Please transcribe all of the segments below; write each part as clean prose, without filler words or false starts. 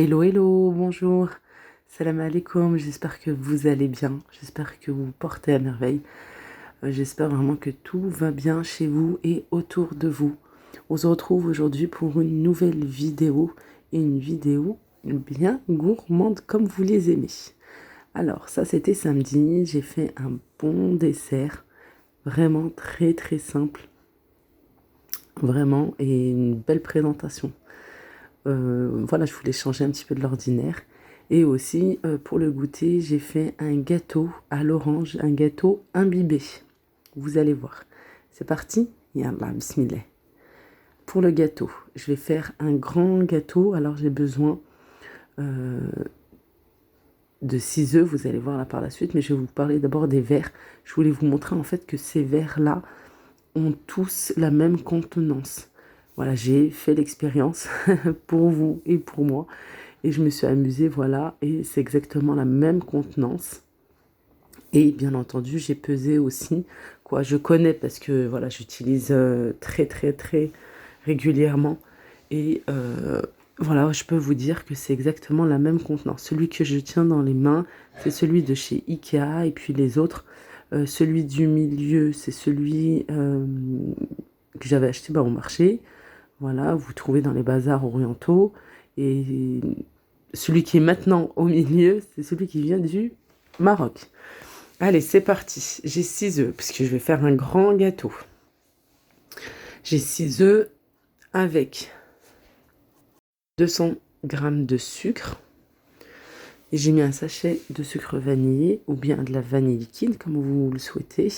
Hello, hello, bonjour, salam alaikum, j'espère que vous allez bien, j'espère que vous portez à merveille, j'espère vraiment que tout va bien chez vous et autour de vous. On se retrouve aujourd'hui pour une nouvelle vidéo, et une vidéo bien gourmande comme vous les aimez. Alors ça c'était samedi, j'ai fait un bon dessert, vraiment très très simple, vraiment, et une belle présentation. Voilà, je voulais changer un petit peu de l'ordinaire. Et aussi, pour le goûter, j'ai fait un gâteau à l'orange, un gâteau imbibé. Vous allez voir. C'est parti. Yallah, bismillah. Pour le gâteau, je vais faire un grand gâteau. Alors, j'ai besoin euh, de 6 œufs. Vous allez voir là par la suite. Mais je vais vous parler d'abord des verres. Je voulais vous montrer en fait que ces verres-là ont tous la même contenance. Voilà, j'ai fait l'expérience pour vous et pour moi. Et je me suis amusée, voilà, et c'est exactement la même contenance. Et bien entendu, j'ai pesé aussi, quoi, je connais parce que, voilà, j'utilise très, très, très régulièrement. Et voilà, je peux vous dire que c'est exactement la même contenance. Celui que je tiens dans les mains, c'est celui de chez Ikea. Et puis les autres, celui du milieu, c'est celui que j'avais acheté au marché. Voilà, vous trouvez dans les bazars orientaux. Et celui qui est maintenant au milieu, c'est celui qui vient du Maroc. Allez, c'est parti. J'ai 6 œufs, puisque je vais faire un grand gâteau. J'ai 6 œufs avec 200 grammes de sucre. Et j'ai mis un sachet de sucre vanillé, ou bien de la vanille liquide, comme vous le souhaitez.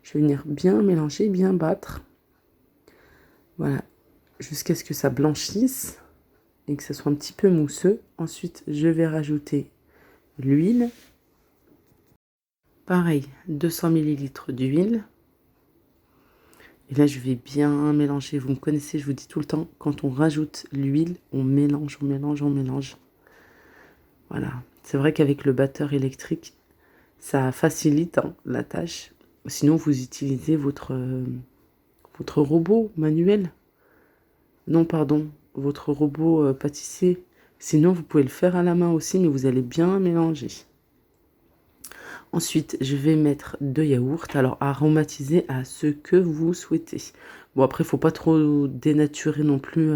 Je vais venir bien mélanger, bien battre. Voilà, jusqu'à ce que ça blanchisse et que ça soit un petit peu mousseux. Ensuite, je vais rajouter l'huile. Pareil, 200 ml d'huile. Et là, je vais bien mélanger. Vous me connaissez, je vous dis tout le temps, quand on rajoute l'huile, on mélange, on mélange, on mélange. Voilà. C'est vrai qu'avec le batteur électrique, ça facilite la tâche. Sinon, vous utilisez votre robot manuel. Non, pardon, votre robot pâtissier. Sinon, vous pouvez le faire à la main aussi, mais vous allez bien mélanger. Ensuite, je vais mettre de yaourt, alors aromatiser à ce que vous souhaitez. Bon, après, il ne faut pas trop dénaturer non plus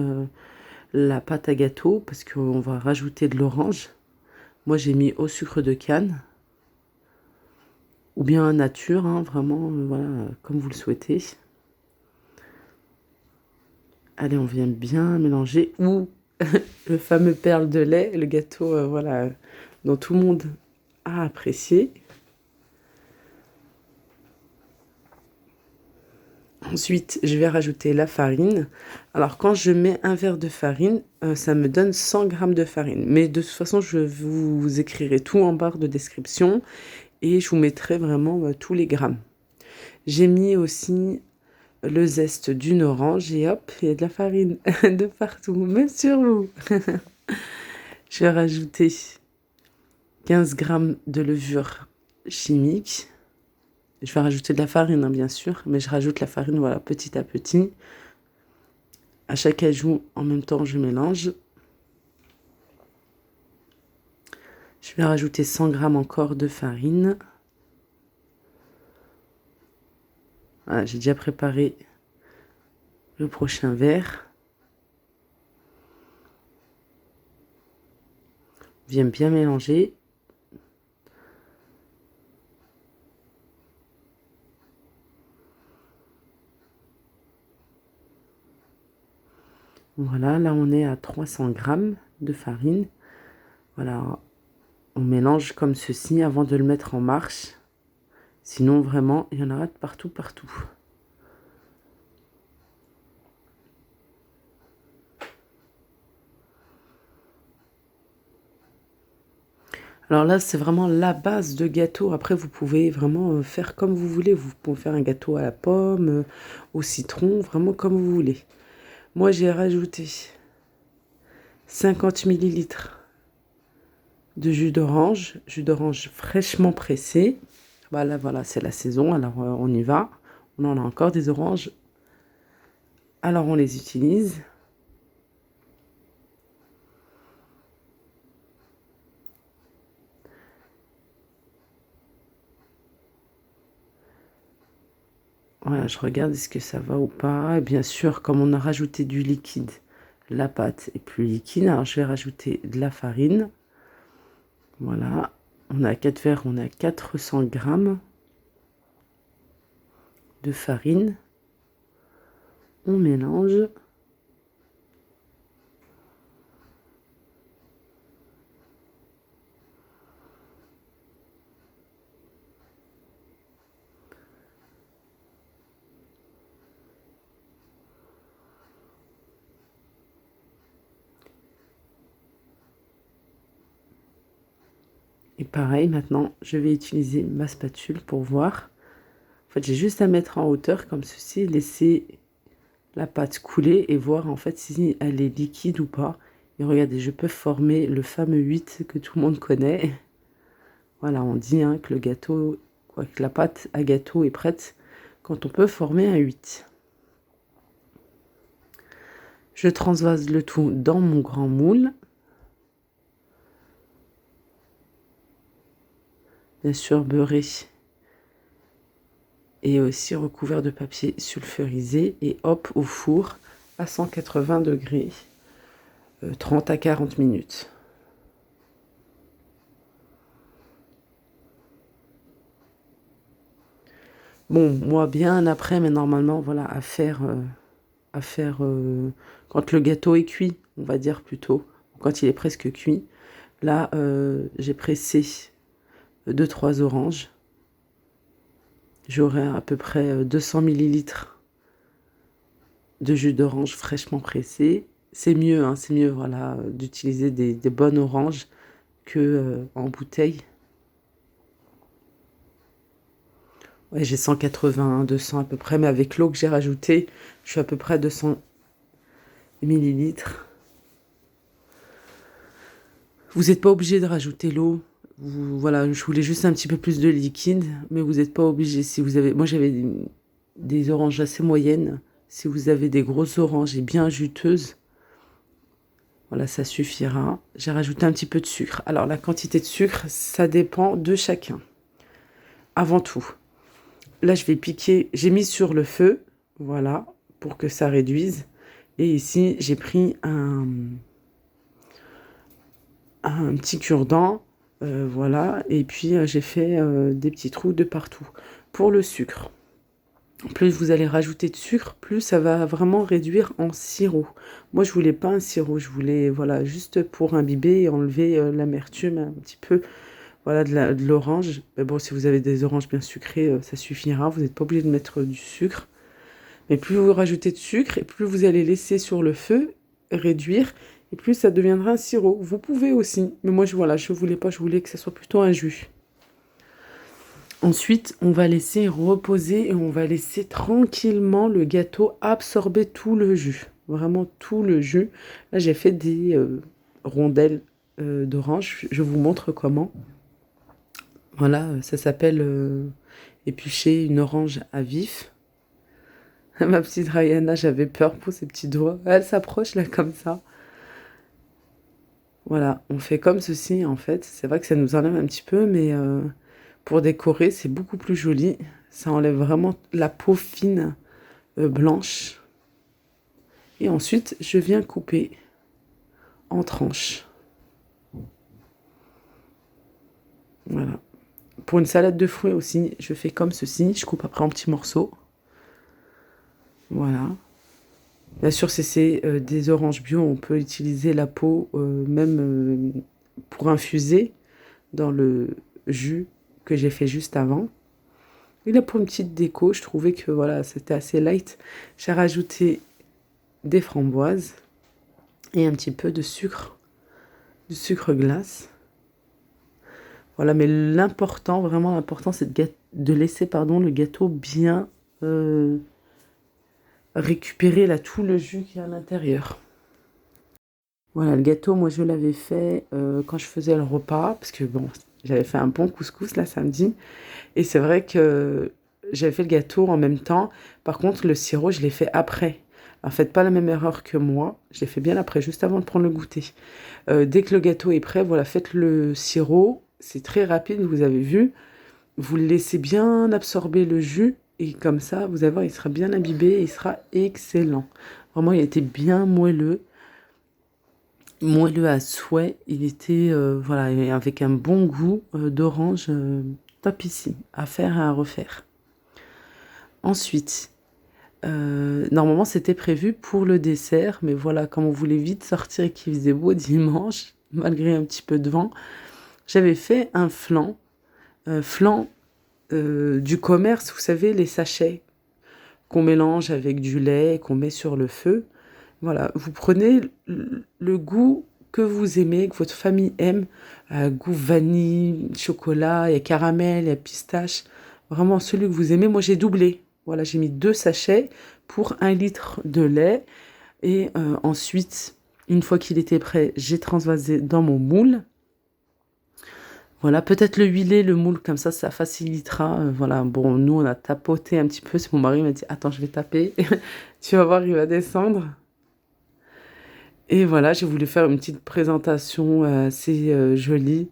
la pâte à gâteau, parce qu'on va rajouter de l'orange. Moi, j'ai mis au sucre de canne, ou bien nature, hein, vraiment, voilà, comme vous le souhaitez. Allez, on vient bien mélanger. Ou le fameux perle de lait, le gâteau, voilà, dont tout le monde a apprécié. Ensuite, je vais rajouter la farine. Alors, quand je mets un verre de farine, ça me donne 100 grammes de farine. Mais de toute façon, je vous écrirai tout en barre de description et je vous mettrai vraiment tous les grammes. J'ai mis aussi le zeste d'une orange et hop, il y a de la farine de partout, même sur vous. Je vais rajouter 15 grammes de levure chimique. Je vais rajouter de la farine, hein, bien sûr, mais je rajoute la farine, voilà, petit à petit. À chaque ajout, en même temps, je mélange. Je vais rajouter 100 grammes encore de farine. Voilà, j'ai déjà préparé le prochain verre. Viens bien mélanger. Voilà, là on est à 300 grammes de farine. Voilà, on mélange comme ceci avant de le mettre en marche. Sinon, vraiment, il y en aura de partout, partout. Alors là, c'est vraiment la base de gâteau. Après, vous pouvez vraiment faire comme vous voulez. Vous pouvez faire un gâteau à la pomme, au citron, vraiment comme vous voulez. Moi, j'ai rajouté 50 millilitres de jus d'orange fraîchement pressé. Voilà, voilà, c'est la saison, alors on y va. On en a encore des oranges, alors on les utilise. Voilà, je regarde est-ce que ça va ou pas. Et bien sûr, comme on a rajouté du liquide, la pâte est plus liquide. Alors, je vais rajouter de la farine. Voilà, on a 4 verres, on a 400 grammes de farine. On mélange. Et pareil, maintenant, je vais utiliser ma spatule pour voir. En fait, j'ai juste à mettre en hauteur comme ceci, laisser la pâte couler et voir en fait si elle est liquide ou pas. Et regardez, je peux former le fameux 8 que tout le monde connaît. Voilà, on dit hein, que le gâteau, quoi, que la pâte à gâteau est prête quand on peut former un 8. Je transvase le tout dans mon grand moule. Bien sûr, beurré et aussi recouvert de papier sulfurisé et hop au four à 180 degrés, 30 à 40 minutes. Bon, moi bien après, mais normalement, voilà, à faire quand le gâteau est cuit, on va dire plutôt, quand il est presque cuit. Là, j'ai pressé 2-3 oranges. J'aurai à peu près 200 millilitres de jus d'orange fraîchement pressé. C'est mieux, hein, c'est mieux voilà, d'utiliser des bonnes oranges que en bouteille. Ouais, j'ai 180, 200 à peu près, mais avec l'eau que j'ai rajoutée, je suis à peu près à 200 millilitres. Vous n'êtes pas obligé de rajouter l'eau. Voilà, je voulais juste un petit peu plus de liquide, mais vous n'êtes pas obligé. Si vous avez, moi j'avais des oranges assez moyennes. Si vous avez des grosses oranges et bien juteuses, voilà, ça suffira. J'ai rajouté un petit peu de sucre. Alors la quantité de sucre, ça dépend de chacun. Avant tout, là je vais piquer. J'ai mis sur le feu, voilà, pour que ça réduise. Et ici j'ai pris un petit cure-dent. Voilà, et puis j'ai fait des petits trous de partout. Pour le sucre, plus vous allez rajouter de sucre, plus ça va vraiment réduire en sirop. Moi, je voulais pas un sirop, je voulais, voilà, juste pour imbiber et enlever l'amertume un petit peu, voilà, de l'orange. Mais bon, si vous avez des oranges bien sucrées, ça suffira. Vous n'êtes pas obligé de mettre du sucre. Mais plus vous rajoutez de sucre et plus vous allez laisser sur le feu réduire, et plus ça deviendra un sirop. Vous pouvez aussi, mais moi, voilà, je voulais pas, je voulais que ça soit plutôt un jus. Ensuite, on va laisser reposer et on va laisser tranquillement le gâteau absorber tout le jus. Vraiment tout le jus. Là, j'ai fait des rondelles d'orange. Je vous montre comment. Voilà, ça s'appelle éplucher une orange à vif. Ma petite Rihanna, j'avais peur pour ses petits doigts. Elle s'approche là comme ça. Voilà, on fait comme ceci en fait. C'est vrai que ça nous enlève un petit peu, mais pour décorer, c'est beaucoup plus joli. Ça enlève vraiment la peau fine, blanche. Et ensuite, je viens couper en tranches. Voilà. Pour une salade de fruits aussi, je fais comme ceci. Je coupe après en petits morceaux. Voilà. Bien sûr, si c'est des oranges bio, on peut utiliser la peau même pour infuser dans le jus que j'ai fait juste avant. Et là, pour une petite déco, je trouvais que voilà, c'était assez light. J'ai rajouté des framboises et un petit peu de sucre glace. Voilà, mais l'important, vraiment l'important, c'est de laisser le gâteau bien récupérer là tout le jus qui est à l'intérieur. Voilà, le gâteau, moi je l'avais fait quand je faisais le repas, parce que bon, j'avais fait un bon couscous là samedi, et c'est vrai que j'avais fait le gâteau en même temps. Par contre, le sirop, je l'ai fait après. Alors, faites pas la même erreur que moi, je l'ai fait bien après, juste avant de prendre le goûter. Dès que le gâteau est prêt, voilà, faites le sirop, c'est très rapide, vous avez vu. Vous le laissez bien absorber le jus, Et comme ça, vous allez voir, il sera bien imbibé et il sera excellent. Vraiment, il était bien moelleux. Moelleux à souhait. Il était, voilà, avec un bon goût d'orange, topissime. À faire et à refaire. Ensuite, normalement, c'était prévu pour le dessert. Mais voilà, comme on voulait vite sortir et qu'il faisait beau dimanche, malgré un petit peu de vent, j'avais fait un flan. Flan du commerce, vous savez, les sachets qu'on mélange avec du lait et qu'on met sur le feu. Voilà, vous prenez le goût que vous aimez, que votre famille aime, goût vanille, chocolat, il y a caramel, il y a pistache, vraiment celui que vous aimez. Moi, j'ai doublé. Voilà, j'ai mis 2 sachets pour 1 litre de lait. Et ensuite, une fois qu'il était prêt, j'ai transvasé dans mon moule. Voilà, peut-être le huiler, le moule, comme ça facilitera. Voilà, bon, nous, on a tapoté un petit peu. Mon mari m'a dit, attends, je vais taper. Tu vas voir, il va descendre. Et voilà, j'ai voulu faire une petite présentation assez jolie.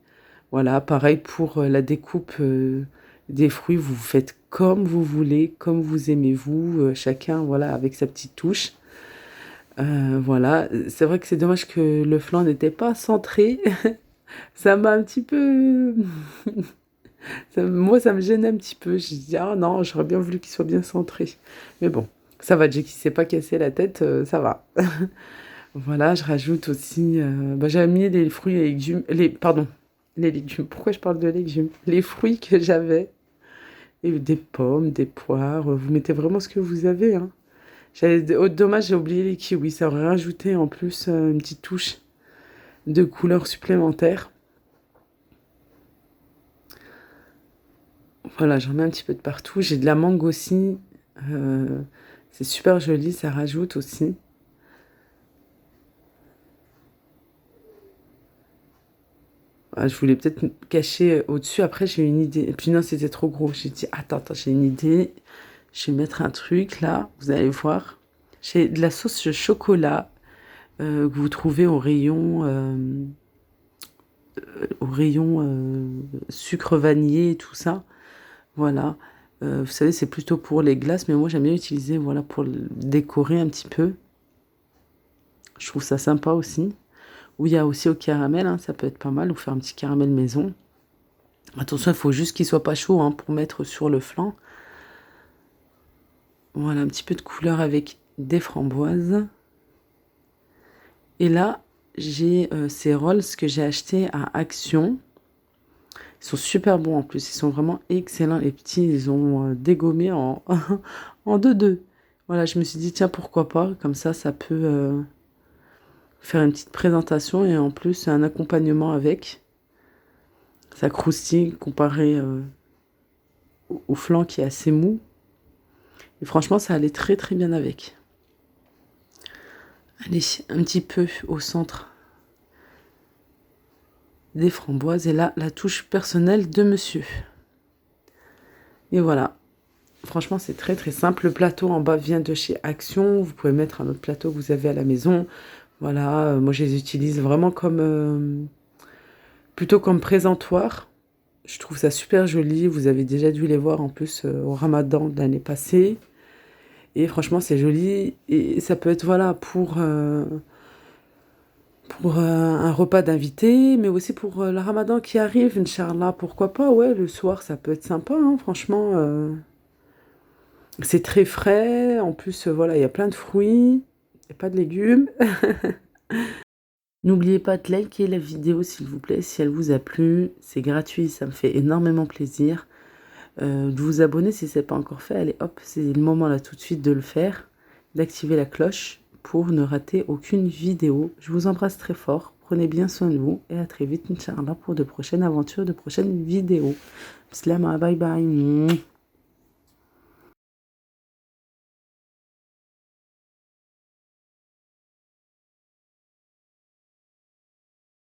Voilà, pareil pour la découpe des fruits. Vous faites comme vous voulez, comme vous aimez vous. Chacun, voilà, avec sa petite touche. Voilà, c'est vrai que c'est dommage que le flan n'était pas centré. Ça m'a un petit peu... Moi, ça me gêne un petit peu. Je dis, ah non, j'aurais bien voulu qu'il soit bien centré. Mais bon, ça va, Jackie s'est pas cassé la tête, ça va. Voilà, je rajoute aussi... j'ai mis les fruits et légumes... pardon, les légumes. Pourquoi je parle de légumes? Les fruits que j'avais. Et des pommes, des poires. Vous mettez vraiment ce que vous avez, hein. Dommage, j'ai oublié les kiwis. Ça aurait rajouté en plus une petite touche de couleur supplémentaire. Voilà, j'en mets un petit peu de partout. J'ai de la mangue aussi. C'est super joli, ça rajoute aussi. Voilà, je voulais peut-être cacher au-dessus. Après, j'ai une idée. Et puis non, c'était trop gros. J'ai dit, attends, j'ai une idée. Je vais mettre un truc là. Vous allez voir. J'ai de la sauce chocolat que vous trouvez au rayon sucre vanillé et tout ça. Voilà. Vous savez, c'est plutôt pour les glaces, mais moi j'aime bien utiliser, voilà, pour décorer un petit peu. Je trouve ça sympa aussi. Ou il y a aussi au caramel, hein, ça peut être pas mal, ou faire un petit caramel maison. Attention, il faut juste qu'il soit pas chaud hein, pour mettre sur le flanc. Voilà, un petit peu de couleur avec des framboises. Et là, j'ai ces rolls que j'ai achetés à Action. Ils sont super bons en plus, ils sont vraiment excellents. Les petits, ils ont dégommé en, en 2-2. Voilà, je me suis dit, tiens, pourquoi pas, comme ça peut faire une petite présentation et en plus un accompagnement avec. Ça croustille comparé au flanc qui est assez mou. Et franchement, ça allait très très bien avec. Allez, un petit peu au centre des framboises. Et là, la touche personnelle de monsieur. Et voilà. Franchement, c'est très très simple. Le plateau en bas vient de chez Action. Vous pouvez mettre un autre plateau que vous avez à la maison. Voilà, moi je les utilise vraiment comme... plutôt comme présentoir. Je trouve ça super joli. Vous avez déjà dû les voir en plus au Ramadan de l'année passée. Et franchement, c'est joli. Et ça peut être, voilà, pour un repas d'invité, mais aussi pour le Ramadan qui arrive, Inch'Allah. Pourquoi pas, ouais, le soir, ça peut être sympa, hein, franchement. C'est très frais. En plus, voilà, il y a plein de fruits. Il n'y a pas de légumes. N'oubliez pas de liker la vidéo, s'il vous plaît, si elle vous a plu. C'est gratuit, ça me fait énormément plaisir. De vous abonner si ce n'est pas encore fait. Allez, hop, c'est le moment là tout de suite de le faire. D'activer la cloche pour ne rater aucune vidéo. Je vous embrasse très fort. Prenez bien soin de vous. Et à très vite, Inch'Allah, pour de prochaines aventures, de prochaines vidéos. Slama, bye bye.